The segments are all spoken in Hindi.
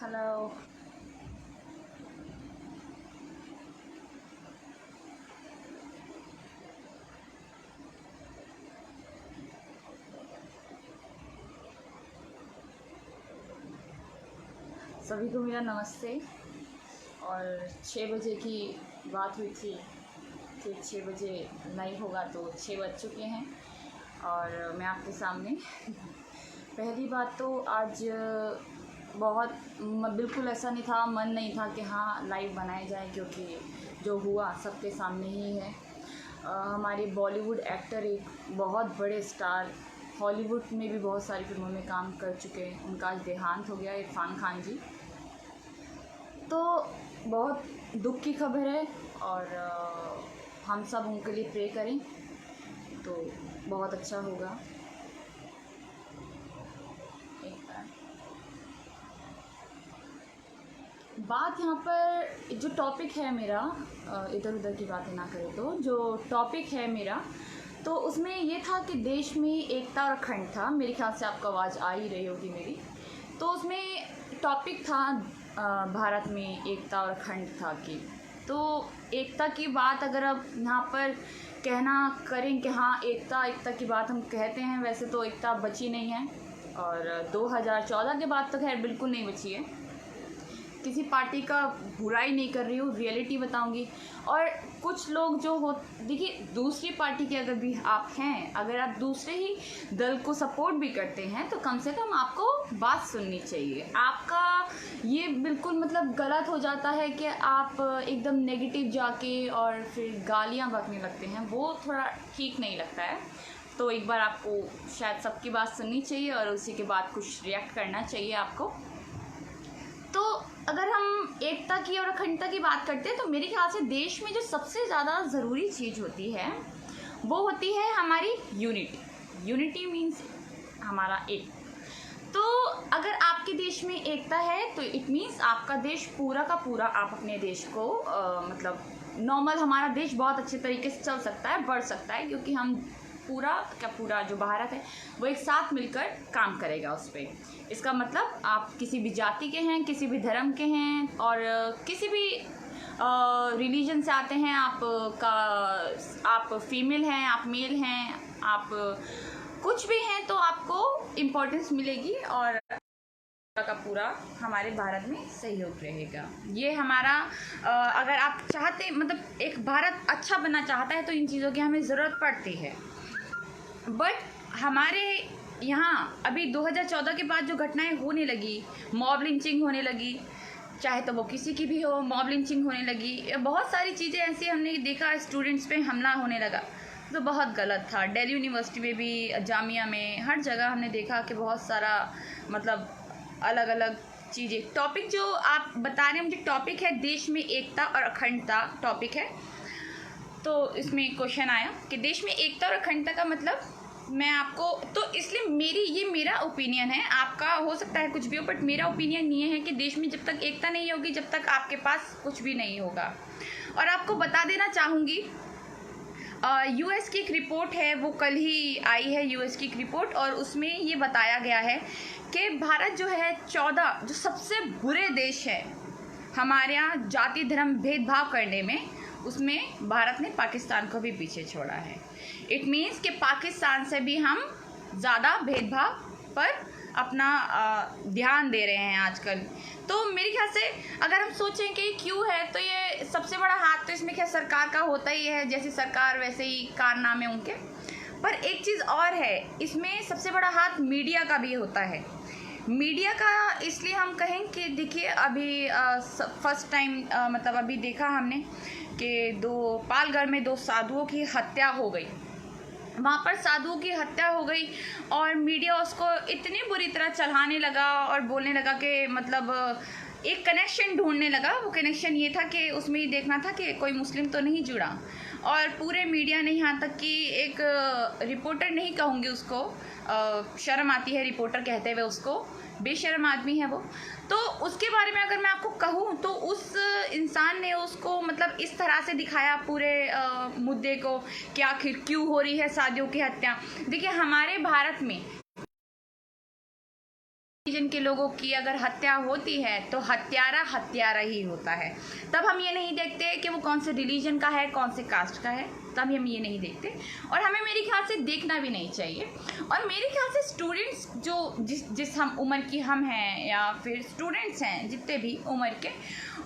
हेलो। सभी को मेरा नमस्ते। और 6 बजे की बात हुई थी कि 6 बजे नहीं होगा, तो 6 बज चुके हैं और मैं आपके सामने। पहली बात तो आज बहुत बिल्कुल ऐसा नहीं था, मन नहीं था कि हाँ लाइव बनाया जाए, क्योंकि जो हुआ सबके सामने ही है। हमारे बॉलीवुड एक्टर, एक बहुत बड़े स्टार, हॉलीवुड में भी बहुत सारी फिल्मों में काम कर चुके हैं, उनका आज देहांत हो गया, इरफान खान जी। तो बहुत दुख की खबर है और हम सब उनके लिए प्रे करें तो बहुत अच्छा होगा। एक बात यहाँ पर जो टॉपिक है मेरा, इधर उधर की बातें ना करें तो जो टॉपिक है मेरा, तो उसमें ये था कि देश में एकता और अखंड था। मेरे ख्याल से आपको आवाज़ आ ही रही होगी मेरी। तो उसमें टॉपिक था भारत में एकता और अखंड था कि, तो एकता की बात अगर अब यहाँ पर कहना करें कि हाँ एकता एकता की बात हम कहते हैं, वैसे तो एकता बची नहीं है और 2014 के बाद तो खैर बिल्कुल नहीं बची है। किसी पार्टी का बुराई नहीं कर रही हूँ, रियलिटी बताऊंगी। और कुछ लोग जो हो, देखिए दूसरी पार्टी के अगर भी आप हैं, अगर आप दूसरे ही दल को सपोर्ट भी करते हैं तो कम से कम आपको बात सुननी चाहिए। आपका ये बिल्कुल मतलब गलत हो जाता है कि आप एकदम नेगेटिव जाके और फिर गालियाँ बकने लगते हैं, वो थोड़ा ठीक नहीं लगता है। तो एक बार आपको शायद सबकी बात सुननी चाहिए और उसी के बाद कुछ रिएक्ट करना चाहिए आपको। तो अगर हम एकता की और अखंडता की बात करते हैं तो मेरे ख्याल से देश में जो सबसे ज़्यादा ज़रूरी चीज़ होती है वो होती है हमारी यूनिटी। यूनिटी मीन्स हमारा एक। तो अगर आपके देश में एकता है तो इट मीन्स आपका देश पूरा का पूरा, आप अपने देश को मतलब नॉर्मल, हमारा देश बहुत अच्छे तरीके से चल सकता है, बढ़ सकता है, क्योंकि हम पूरा जो भारत है वो एक साथ मिलकर काम करेगा उस पर। इसका मतलब आप किसी भी जाति के हैं, किसी भी धर्म के हैं और किसी भी रिलीजन से आते हैं, आप फीमेल हैं, आप मेल हैं, आप कुछ भी हैं, तो आपको इम्पोर्टेंस मिलेगी और का पूरा हमारे भारत में सहयोग रहेगा। ये हमारा अगर आप चाहते, मतलब एक भारत अच्छा बनना चाहता है तो इन चीज़ों की हमें ज़रूरत पड़ती है। बट हमारे यहाँ अभी 2014 के बाद जो घटनाएं होने लगी, मॉब लिंचिंग होने लगी, चाहे तो वो किसी की भी हो, मॉब लिंचिंग होने लगी, बहुत सारी चीज़ें ऐसी हमने देखा, स्टूडेंट्स पे हमला होने लगा, तो बहुत गलत था। दिल्ली यूनिवर्सिटी में भी, जामिया में, हर जगह हमने देखा कि बहुत सारा मतलब अलग अलग चीज़ें। टॉपिक जो आप बता रहे हैं मुझे, टॉपिक है देश में एकता और अखंडता टॉपिक है। तो इसमें क्वेश्चन आया कि देश में एकता और अखंडता का मतलब, मैं आपको, तो इसलिए ये मेरा ओपिनियन है, आपका हो सकता है कुछ भी हो, बट मेरा ओपिनियन ये है कि देश में जब तक एकता नहीं होगी, जब तक आपके पास कुछ भी नहीं होगा। और आपको बता देना चाहूँगी, यूएस की एक रिपोर्ट है, वो कल ही आई है यूएस की एक रिपोर्ट, और उसमें ये बताया गया है कि भारत जो है 14 जो सबसे बुरे देश है हमारे यहाँ जाति धर्म भेदभाव करने में, उसमें भारत ने पाकिस्तान को भी पीछे छोड़ा है। इट मीन्स कि पाकिस्तान से भी हम ज़्यादा भेदभाव पर अपना ध्यान दे रहे हैं आजकल। तो मेरे ख्याल से अगर हम सोचें कि क्यों है, तो ये सबसे बड़ा हाथ तो इसमें क्या सरकार का होता ही है, जैसी सरकार वैसे ही कारनामे उनके। पर एक चीज़ और है, इसमें सबसे बड़ा हाथ मीडिया का भी होता है। मीडिया का इसलिए हम कहें कि देखिए अभी फर्स्ट टाइम मतलब अभी देखा हमने कि पालघर में 2 साधुओं की हत्या हो गई। वहाँ पर साधुओं की हत्या हो गई और मीडिया उसको इतनी बुरी तरह चढ़ाने लगा और बोलने लगा कि मतलब एक कनेक्शन ढूंढने लगा। वो कनेक्शन ये था कि उसमें ये देखना था कि कोई मुस्लिम तो नहीं जुड़ा, और पूरे मीडिया ने, यहाँ तक कि एक रिपोर्टर, नहीं कहूँगी उसको, शर्म आती है रिपोर्टर कहते हुए उसको, बेशर्म आदमी है वो, तो उसके बारे में अगर मैं आपको कहूँ तो उस इंसान ने उसको मतलब इस तरह से दिखाया पूरे मुद्दे को कि आखिर क्यों हो रही है शादियों की हत्या। देखिए हमारे भारत में रीजन के लोगों की अगर हत्या होती है तो हत्यारा हत्यारा ही होता है। तब हम ये नहीं देखते कि वो कौन से रिलीजन का है, कौन से कास्ट का है, तब हम ये नहीं देखते और हमें मेरे ख्याल से देखना भी नहीं चाहिए। और मेरे ख्याल से स्टूडेंट्स जो जिस हम उम्र की हम हैं या फिर स्टूडेंट्स हैं जितने भी उम्र के,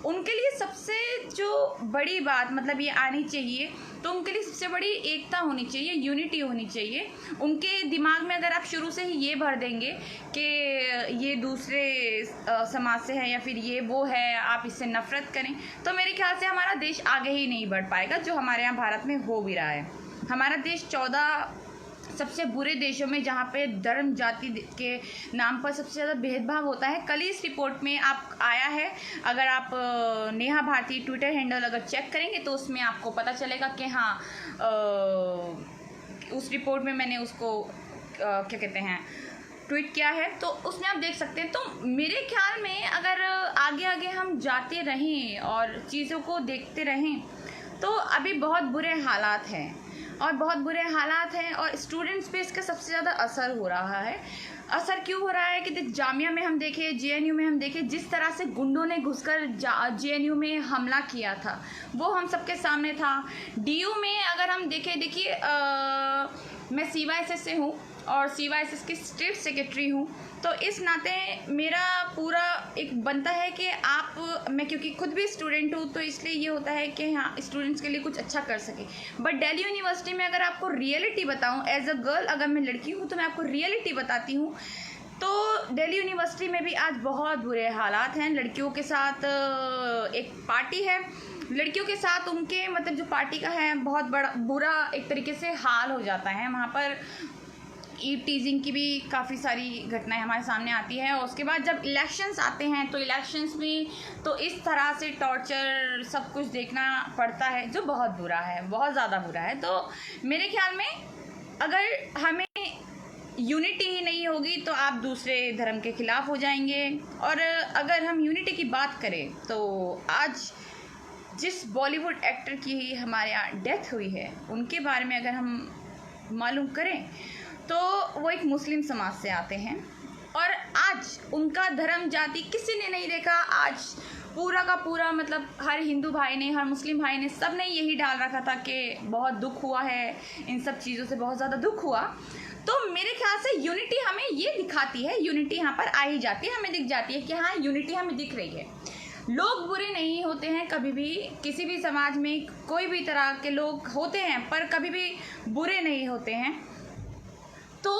उनके लिए सबसे जो बड़ी बात मतलब ये आनी चाहिए, तो उनके लिए सबसे बड़ी एकता होनी चाहिए, यूनिटी होनी चाहिए। उनके दिमाग में अगर आप शुरू से ही ये भर देंगे कि ये दूसरे समाज से है या फिर ये वो है, आप इससे नफ़रत करें, तो मेरे ख्याल से हमारा देश आगे ही नहीं बढ़ पाएगा, जो हमारे यहाँ भारत में हो भी रहा है। हमारा देश 14 सबसे बुरे देशों में जहाँ पे धर्म जाति के नाम पर सबसे ज़्यादा भेदभाव होता है। कल ही इस रिपोर्ट में आप आया है, अगर आप नेहा भारती ट्विटर हैंडल अगर चेक करेंगे तो उसमें आपको पता चलेगा कि हाँ, उस रिपोर्ट में मैंने उसको क्या कहते हैं ट्वीट किया है, तो उसमें आप देख सकते हैं। तो मेरे ख्याल में अगर आगे आगे हम जाते रहें और चीज़ों को देखते रहें तो अभी बहुत बुरे हालात हैं और बहुत बुरे हालात हैं और स्टूडेंट्स पे इसका सबसे ज़्यादा असर हो रहा है। असर क्यों हो रहा है कि जामिया में हम देखें, जेएनयू में हम देखें, जिस तरह से गुंडों ने घुसकर जेएनयू में हमला किया था वो हम सबके सामने था। डीयू में अगर हम देखें, देखिए मैं सीवाईएसएस से हूँ और सीवाईएसएस की स्टेट सेक्रेटरी हूँ, तो इस नाते मेरा पूरा एक बनता है कि मैं क्योंकि खुद भी स्टूडेंट हूँ तो इसलिए ये होता है कि हाँ स्टूडेंट्स के लिए कुछ अच्छा कर सके। बट दिल्ली यूनिवर्सिटी में अगर आपको रियलिटी बताऊँ, एज अ गर्ल अगर मैं लड़की हूँ तो मैं आपको रियलिटी बताती हूँ, तो दिल्ली यूनिवर्सिटी में भी आज बहुत बुरे हालात हैं। लड़कियों के साथ एक पार्टी है, लड़कियों के साथ उनके मतलब जो पार्टी का है बहुत बुरा एक तरीके से हाल हो जाता है। वहाँ पर ईव टीजिंग की भी काफ़ी सारी घटनाएं हमारे सामने आती है। और उसके बाद जब इलेक्शंस आते हैं तो इलेक्शंस में तो इस तरह से टॉर्चर सब कुछ देखना पड़ता है जो बहुत बुरा है, बहुत ज़्यादा बुरा है। तो मेरे ख्याल में अगर हमें यूनिटी ही नहीं होगी तो आप दूसरे धर्म के ख़िलाफ़ हो जाएंगे। और अगर हम यूनिटी की बात करें तो आज जिस बॉलीवुड एक्टर की हमारे यहाँ डेथ हुई है उनके बारे में अगर हम मालूम करें तो वो एक मुस्लिम समाज से आते हैं और आज उनका धर्म जाति किसी ने नहीं देखा। आज पूरा का पूरा मतलब हर हिंदू भाई ने, हर मुस्लिम भाई ने, सब ने यही डाल रखा था कि बहुत दुख हुआ है, इन सब चीज़ों से बहुत ज़्यादा दुख हुआ। तो मेरे ख्याल से यूनिटी हमें ये दिखाती है, यूनिटी यहाँ पर आ ही जाती है, हमें दिख जाती है कि हाँ यूनिटी हमें दिख रही है। लोग बुरे नहीं होते हैं कभी भी, किसी भी समाज में कोई भी तरह के लोग होते हैं पर कभी भी बुरे नहीं होते हैं। तो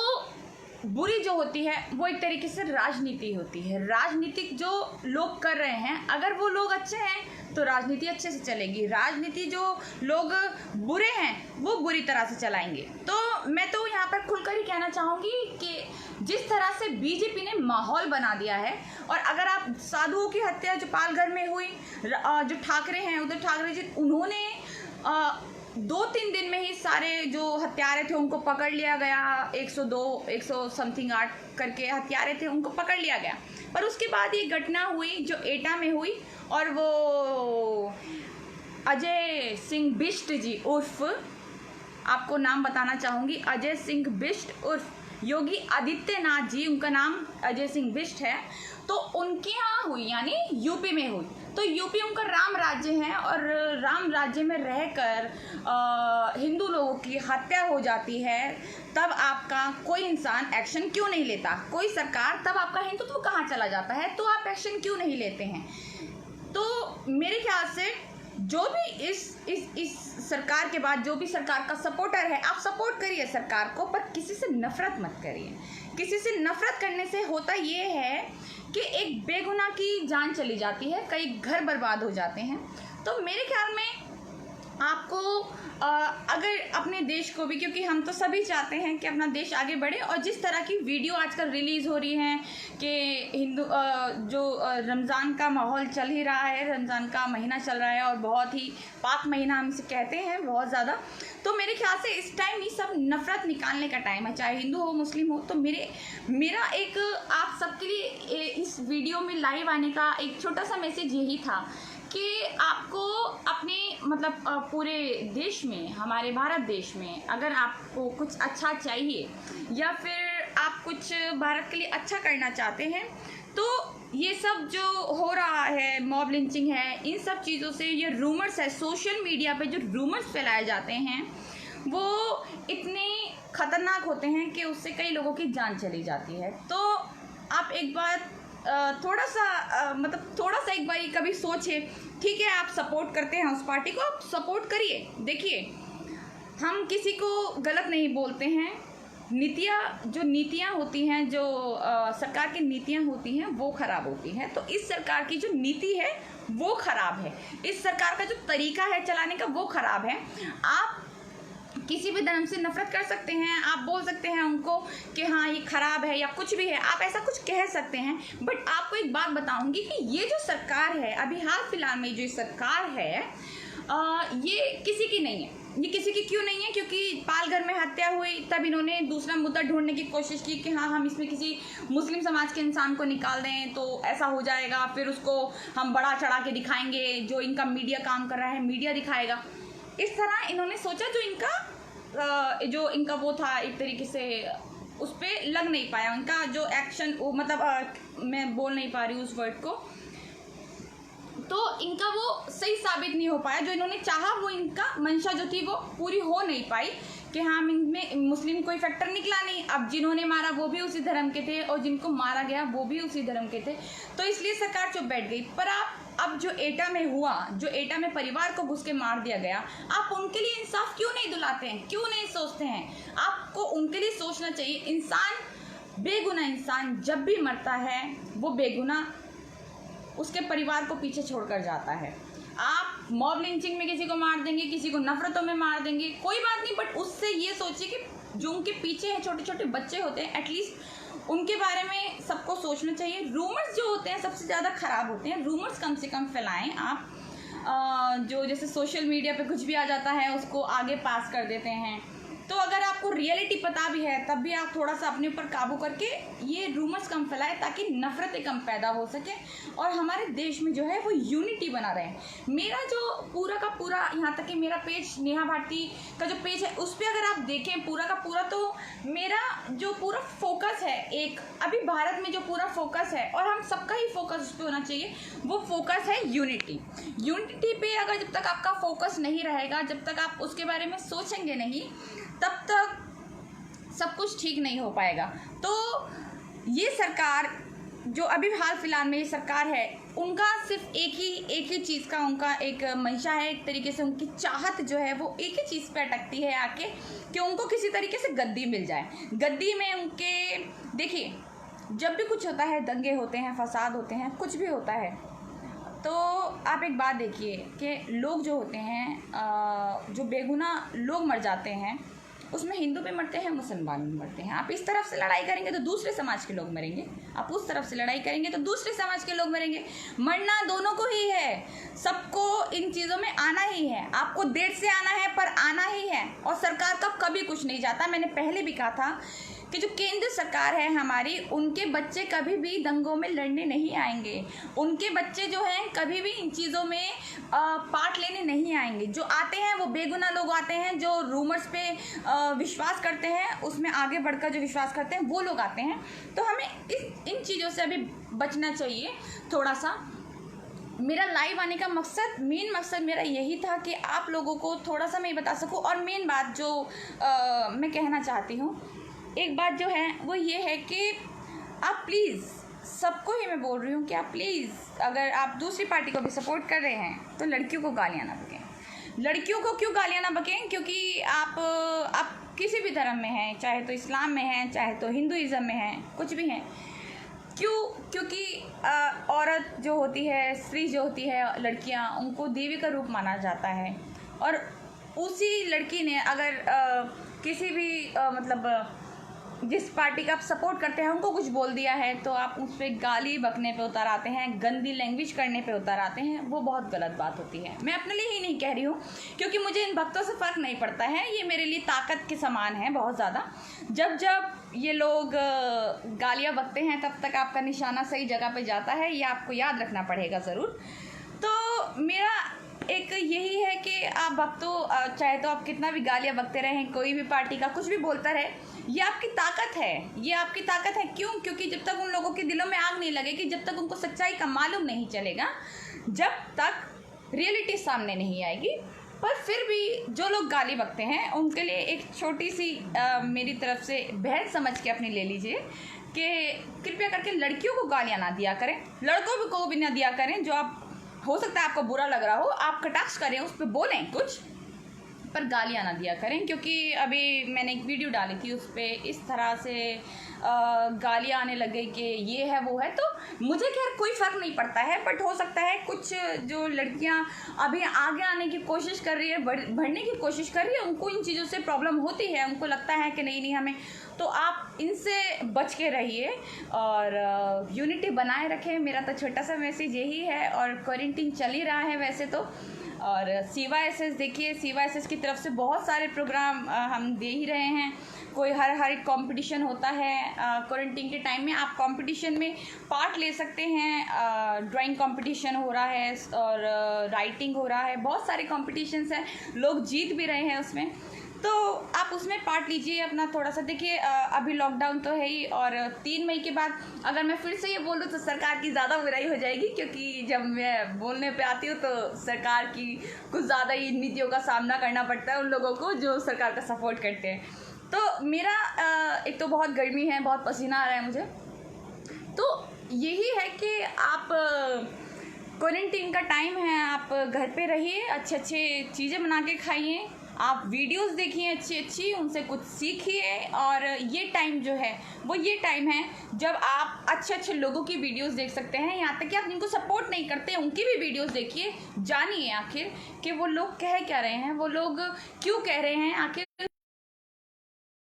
बुरी जो होती है वो एक तरीके से राजनीति होती है। राजनीतिक जो लोग कर रहे हैं अगर वो लोग अच्छे हैं तो राजनीति अच्छे से चलेगी, राजनीति जो लोग बुरे हैं वो बुरी तरह से चलाएंगे। तो मैं तो यहाँ पर खुलकर ही कहना चाहूँगी कि जिस तरह से बीजेपी ने माहौल बना दिया है, और अगर आप साधुओं की हत्या जो पालघर में हुई, जो ठाकरे हैं उधर ठाकरे जी, उन्होंने 2-3 दिन में ही सारे जो हत्यारे थे उनको पकड़ लिया गया। 100 समथिंग 8 करके हत्यारे थे उनको पकड़ लिया गया। पर उसके बाद ये घटना हुई जो एटा में हुई और वो अजय सिंह बिष्ट जी उर्फ, आपको नाम बताना चाहूँगी, अजय सिंह बिष्ट उर्फ योगी आदित्यनाथ जी, उनका नाम अजय सिंह बिष्ट है। तो उनके यहाँ हुई यानी यूपी में हुई। तो यूपी उनका राम राज्य है और राम राज्य में रहकर हिंदू लोगों की हत्या हो जाती है, तब आपका कोई इंसान एक्शन क्यों नहीं लेता, कोई सरकार, तब आपका हिंदुत्व कहाँ चला जाता है, तो आप एक्शन क्यों नहीं लेते हैं। तो मेरे ख्याल से जो भी इस सरकार के बाद जो भी सरकार का सपोर्टर है, आप सपोर्ट करिए सरकार को, पर किसी से नफरत मत करिए। किसी से नफरत करने से होता ये है कि एक बेगुनाह की जान चली जाती है, कई घर बर्बाद हो जाते हैं। तो मेरे ख्याल में आपको अगर अपने देश को भी, क्योंकि हम तो सभी चाहते हैं कि अपना देश आगे बढ़े, और जिस तरह की वीडियो आजकल रिलीज़ हो रही हैं कि हिंदू जो रमज़ान का माहौल चल ही रहा है, रमज़ान का महीना चल रहा है और बहुत ही पाक महीना हम इसे कहते हैं बहुत ज़्यादा, तो मेरे ख्याल से इस टाइम ये सब नफ़रत निकालने का टाइम है, चाहे हिंदू हो मुस्लिम हो। तो मेरा एक आप सबके लिए इस वीडियो में लाइव आने का एक छोटा सा मैसेज यही था कि आपको अपने मतलब पूरे देश में, हमारे भारत देश में, अगर आपको कुछ अच्छा चाहिए या फिर आप कुछ भारत के लिए अच्छा करना चाहते हैं तो ये सब जो हो रहा है, मॉब लिंचिंग है, इन सब चीज़ों से, ये रूमर्स है, सोशल मीडिया पे जो रूमर्स फैलाए जाते हैं वो इतने खतरनाक होते हैं कि उससे कई लोगों की जान चली जाती है। तो आप एक बार थोड़ा सा एक बार कभी सोचिए। ठीक है, आप सपोर्ट करते हैं उस पार्टी को, आप सपोर्ट करिए। देखिए, हम किसी को गलत नहीं बोलते हैं। नीतियाँ होती हैं, जो सरकार की नीतियाँ होती हैं वो ख़राब होती हैं। तो इस सरकार की जो नीति है वो ख़राब है, इस सरकार का जो तरीका है चलाने का वो ख़राब है। आप किसी भी धर्म से नफरत कर सकते हैं, आप बोल सकते हैं उनको कि हाँ ये ख़राब है या कुछ भी है, आप ऐसा कुछ कह सकते हैं। बट आपको एक बात बताऊंगी कि ये जो सरकार है, अभी हाल फिलहाल में जो सरकार है, ये किसी की नहीं है। ये किसी की क्यों नहीं है? क्योंकि पालघर में हत्या हुई, तब इन्होंने दूसरा मुद्दा ढूंढने की कोशिश की कि हाँ हम इसमें किसी मुस्लिम समाज के इंसान को निकाल दें तो ऐसा हो जाएगा, फिर उसको हम बड़ा चढ़ा के दिखाएंगे, जो इनका मीडिया काम कर रहा है मीडिया दिखाएगा। इस तरह इन्होंने सोचा, जो इनका वो था एक तरीके से उस पर लग नहीं पाया उनका जो एक्शन, वो मतलब मैं बोल नहीं पा रही हूँ उस वर्ड को, तो इनका वो सही साबित नहीं हो पाया। जो इन्होंने चाहा वो इनका मंशा जो थी वो पूरी हो नहीं पाई कि हाँ इनमें मुस्लिम कोई फैक्टर निकला नहीं। अब जिन्होंने मारा वो भी उसी धर्म के थे और जिनको मारा गया वो भी उसी धर्म के थे, तो इसलिए सरकार चुप बैठ गई। पर अब जो एटा में हुआ, जो एटा में परिवार को घुस के मार दिया गया, आप उनके लिए इंसाफ क्यों नहीं दिलाते हैं, क्यों नहीं सोचते हैं? आपको उनके लिए सोचना चाहिए। इंसान, बेगुनाह इंसान जब भी मरता है वो बेगुनाह उसके परिवार को पीछे छोड़कर जाता है। आप मॉब लिंचिंग में किसी को मार देंगे, किसी को नफरतों में मार देंगे, कोई बात नहीं, बट उससे ये सोचिए कि जो उनके पीछे हैं, छोटे छोटे बच्चे होते हैं, एटलीस्ट उनके बारे में सबको सोचना चाहिए। रूमर्स जो होते हैं सबसे ज़्यादा ख़राब होते हैं। रूमर्स कम से कम फैलाएं आप। जो जैसे सोशल मीडिया पे कुछ भी आ जाता है उसको आगे पास कर देते हैं। तो अगर आपको रियलिटी पता भी है तब भी आप थोड़ा सा अपने ऊपर काबू करके ये रूमर्स कम फैलाएं, ताकि नफरतें कम पैदा हो सके और हमारे देश में जो है वो यूनिटी बना रहे। मेरा जो पूरा का पूरा, यहाँ तक कि मेरा पेज नेहा भारती का जो पेज है उस पर अगर आप देखें पूरा का पूरा, तो मेरा जो पूरा फोकस है, एक अभी भारत में जो पूरा फोकस है, और हम सबका ही फोकस उस पर होना चाहिए, वो फोकस है यूनिटी। यूनिटी पे अगर जब तक आपका फोकस नहीं रहेगा, जब तक आप उसके बारे में सोचेंगे नहीं, तब तक सब कुछ ठीक नहीं हो पाएगा। तो ये सरकार जो अभी हाल फिलहाल में ये सरकार है, उनका सिर्फ एक ही चीज़ का उनका एक मंशा है, एक तरीके से उनकी चाहत जो है वो एक ही चीज़ पे अटकती है आके, कि उनको किसी तरीके से गद्दी मिल जाए। गद्दी में उनके, देखिए जब भी कुछ होता है, दंगे होते हैं, फसाद होते हैं, कुछ भी होता है, तो आप एक बात देखिए कि लोग जो होते हैं, जो बेगुनाह लोग मर जाते हैं, उसमें हिंदू भी मरते हैं, मुसलमान भी मरते हैं। आप इस तरफ से लड़ाई करेंगे तो दूसरे समाज के लोग मरेंगे, आप उस तरफ से लड़ाई करेंगे तो दूसरे समाज के लोग मरेंगे। मरना दोनों को ही है, सबको इन चीज़ों में आना ही है। आपको देर से आना है पर आना ही है। और सरकार का कभी कुछ नहीं जाता। मैंने पहले भी कहा था कि जो केंद्र सरकार है हमारी, उनके बच्चे कभी भी दंगों में लड़ने नहीं आएंगे। उनके बच्चे जो हैं कभी भी इन चीज़ों में पार्ट लेने नहीं आएंगे। जो आते हैं वो बेगुनाह लोग आते हैं, जो रूमर्स पे विश्वास करते हैं, उसमें आगे बढ़कर जो विश्वास करते हैं वो लोग आते हैं। तो हमें इन चीज़ों से अभी बचना चाहिए थोड़ा सा। मेरा लाइव आने का मेन मकसद मेरा यही था कि आप लोगों को थोड़ा सा मैं बता सकूं। और मेन बात जो मैं कहना चाहती हूँ, एक बात जो है वो ये है कि आप प्लीज़, सबको ही मैं बोल रही हूँ कि आप प्लीज़, अगर आप दूसरी पार्टी को भी सपोर्ट कर रहे हैं तो लड़कियों को गालियाँ ना बकें। लड़कियों को क्यों गालियाँ ना बकें? क्योंकि आप किसी भी धर्म में हैं, चाहे तो इस्लाम में हैं, चाहे तो हिंदुइज़्म में हैं, कुछ भी हैं। क्योंकि औरत जो होती है, स्त्री जो होती है, लड़कियाँ, उनको देवी का रूप माना जाता है। और उसी लड़की ने अगर किसी भी मतलब जिस पार्टी का आप सपोर्ट करते हैं उनको कुछ बोल दिया है, तो आप उस पर गाली बकने पे उतर आते हैं, गंदी लैंग्वेज करने पे उतर आते हैं। वो बहुत गलत बात होती है। मैं अपने लिए ही नहीं कह रही हूँ, क्योंकि मुझे इन भक्तों से फ़र्क नहीं पड़ता है। ये मेरे लिए ताकत के समान है बहुत ज़्यादा। जब ये लोग गालियाँ बकते हैं तब तक आपका निशाना सही जगह पे जाता है, ये आपको याद रखना पड़ेगा ज़रूर। तो मेरा एक यही है कि आप बकतो, चाहे तो आप कितना भी गालियाँ बकते रहें, कोई भी पार्टी का कुछ भी बोलता रहे, ये आपकी ताकत है, ये आपकी ताकत है। क्यों? क्योंकि जब तक उन लोगों के दिलों में आग नहीं लगेगी, जब तक उनको सच्चाई का मालूम नहीं चलेगा, जब तक रियलिटी सामने नहीं आएगी। पर फिर भी जो लोग गाली बकते हैं उनके लिए एक छोटी सी मेरी तरफ से बहन समझ के अपनी ले लीजिए कि कृपया करके लड़कियों को गालियाँ ना दिया करें, लड़कों को भी ना दिया करें। जो आप, हो सकता है आपको बुरा लग रहा हो, आप कटाक्ष करें, उस पर बोलें कुछ, पर गालियाँ ना दिया करें। क्योंकि अभी मैंने एक वीडियो डाली थी, उस पर इस तरह से गालियाँ आने लगे कि ये है वो है। तो मुझे खैर कोई फ़र्क नहीं पड़ता है, बट हो सकता है कुछ जो लड़कियाँ अभी आगे आने की कोशिश कर रही है, बढ़ने की कोशिश कर रही है, उनको इन चीज़ों से प्रॉब्लम होती है, उनको लगता है कि नहीं हमें, तो आप इनसे बच के रहिए और यूनिटी बनाए रखें। मेरा तो छोटा सा मैसेज यही है। और क्वारंटीन चल ही रहा है वैसे तो, और CYSS देखिए, CYSS की तरफ से बहुत सारे प्रोग्राम हम दे ही रहे हैं। कोई हर एक कंपटीशन होता है क्वारंटीन के टाइम में, आप कंपटीशन में पार्ट ले सकते हैं। ड्राइंग कंपटीशन हो रहा है और राइटिंग हो रहा है, बहुत सारे कंपटीशंस हैं, लोग जीत भी रहे हैं उसमें, तो आप उसमें पार्ट लीजिए अपना थोड़ा सा। देखिए अभी लॉकडाउन तो है ही, और 3 मई के बाद अगर मैं फिर से ये बोलूँ तो सरकार की ज़्यादा बुराई हो जाएगी, क्योंकि जब मैं बोलने पे आती हूँ तो सरकार की कुछ ज़्यादा ही नीतियों का सामना करना पड़ता है उन लोगों को जो सरकार का सपोर्ट करते हैं। तो मेरा एक तो बहुत गर्मी है, बहुत पसीना आ रहा है मुझे, तो यही है कि आप क्वारंटीन का टाइम है, आप घर पे रहिए, अच्छे चीज़ें बना के खाइए, आप वीडियोस देखिए अच्छी, उनसे कुछ सीखिए। और ये टाइम जो है वो ये टाइम है जब आप अच्छे लोगों की वीडियोस देख सकते हैं। यहाँ तक कि आप जिनको सपोर्ट नहीं करते उनकी भी वीडियोस देखिए, जानिए आखिर कि वो लोग कह क्या रहे हैं, वो लोग क्यों कह रहे हैं, आखिर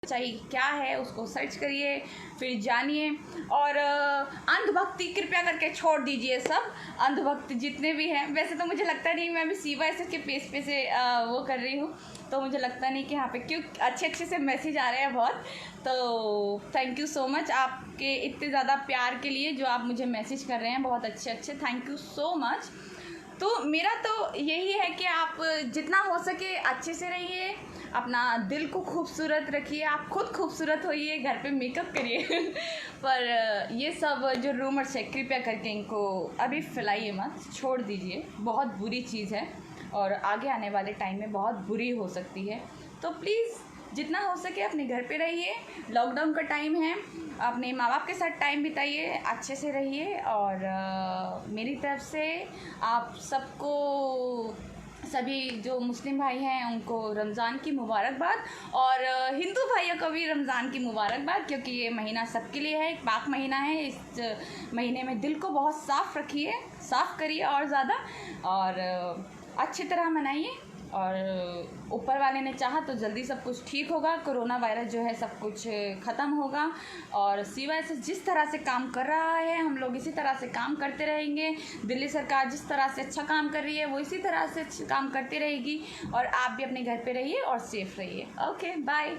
चाहिए क्या है, उसको सर्च करिए, फिर जानिए। और अंधभक्ति कृपया करके छोड़ दीजिए, सब अंधभक्त जितने भी हैं। वैसे तो मुझे लगता नहीं, मैं अभी CYSS के पेज पे से वो कर रही हूँ, तो मुझे लगता नहीं कि यहाँ पे क्यों अच्छे से मैसेज आ रहे हैं बहुत। तो थैंक यू सो मच आपके इतने ज़्यादा प्यार के लिए, जो आप मुझे मैसेज कर रहे हैं बहुत अच्छे, थैंक यू सो मच। तो मेरा तो यही है कि आप जितना हो सके अच्छे से रहिए, अपना दिल को खूबसूरत रखिए, आप खुद खूबसूरत होइए, घर पे मेकअप करिए पर ये सब जो रूमर्स है कृपया करके इनको अभी फैलाइए मत, छोड़ दीजिए, बहुत बुरी चीज़ है और आगे आने वाले टाइम में बहुत बुरी हो सकती है। तो प्लीज़ जितना हो सके अपने घर पे रहिए, लॉकडाउन का टाइम है, अपने माँ बाप के साथ टाइम बिताइए, अच्छे से रहिए। और मेरी तरफ से आप सबको, सभी जो मुस्लिम भाई हैं उनको रमज़ान की मुबारकबाद, और हिंदू भाइयों को भी रमज़ान की मुबारकबाद, क्योंकि ये महीना सबके लिए है, एक पाक महीना है। इस महीने में दिल को बहुत साफ़ रखिए, साफ़ करिए और ज़्यादा, और अच्छी तरह मनाइए। और ऊपर वाले ने चाहा तो जल्दी सब कुछ ठीक होगा, कोरोना वायरस जो है सब कुछ ख़त्म होगा। और CYSS जिस तरह से काम कर रहा है हम लोग इसी तरह से काम करते रहेंगे। दिल्ली सरकार जिस तरह से अच्छा काम कर रही है वो इसी तरह से काम करती रहेगी। और आप भी अपने घर पे रहिए और सेफ रहिए। Okay, bye.